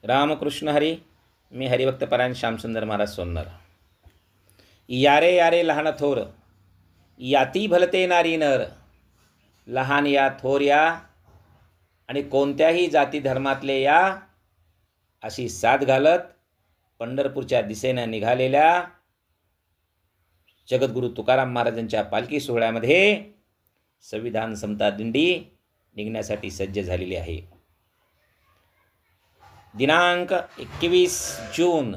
रामकृष्ण हरी. मी हरिभक्त परायण श्यामसुंदर महाराज सोन्नर. यारे यारे लहान थोर, याती भलते नारी नर. लहान या थोर या आणि कोणत्याही जाती धर्मातले या, अशी साथ घालत पंढरपूरच्या दिशेनं निघालेल्या जगद्गुरू तुकाराम महाराजांच्या पालखी सोहळ्यामध्ये संविधान समता दिंडी निघण्यासाठी सज्ज झालेली आहे. दिनांक 21 जून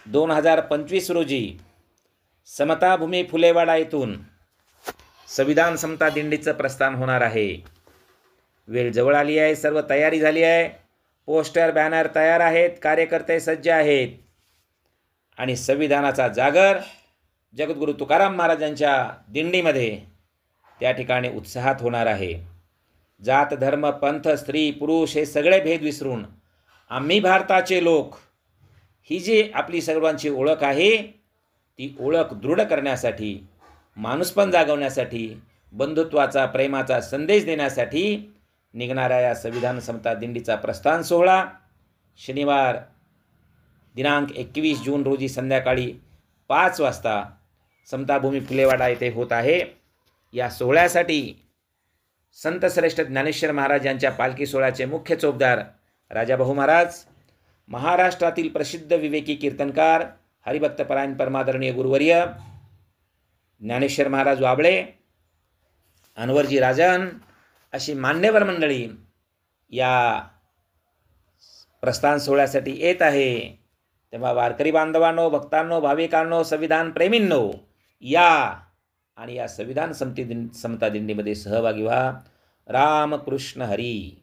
2025 रोजी समताभूमी फुलेवाडा येथून संविधान समता दिंडीचं प्रस्थान होणार आहे. वेळ जवळ आली आहे, सर्व तयारी झाली आहे. पोस्टर बॅनर तयार आहेत, कार्यकर्ते सज्ज आहेत आणि संविधानाचा जागर जगद्गुरू तुकाराम महाराजांच्या दिंडीमध्ये त्या ठिकाणी उत्साहात होणार आहे. जात धर्म पंथ स्त्री पुरुष हे सगळे भेद विसरून आम्ही भारताचे लोक ही जी आपली सर्वांची ओळख आहे, ती ओळख दृढ करण्यासाठी, माणूसपण जागवण्यासाठी, बंधुत्वाचा प्रेमाचा संदेश देण्यासाठी निघणाऱ्या या संविधान समता दिंडीचा प्रस्थान सोहळा शनिवार दिनांक 21 जून रोजी संध्याकाळी 5 वाजता समताभूमी फुलेवाडा येथे होत आहे. या सोहळ्यासाठी संत श्रेष्ठ ज्ञानेश्वर महाराज यांच्या पालखी सोहळ्याचे मुख्य चोपदार राजाभाऊ महाराज, महाराष्ट्रातील प्रसिद्ध विवेकी कीर्तनकार हरिभक्त परायण परमादरणीय गुरुवर्य ज्ञानेश्वर महाराज वाबळे, अनवरजी राजन अशी मान्यवर मंडळी या प्रस्थान सोहळ्यासाठी येत आहे. तेव्हा वारकरी बांधवांनो, भक्तांनो, भाविकांनो, संविधान प्रेमींनो, या आणि या संविधान समता दिंडीमध्ये सहभागी व्हा. रामकृष्ण हरी.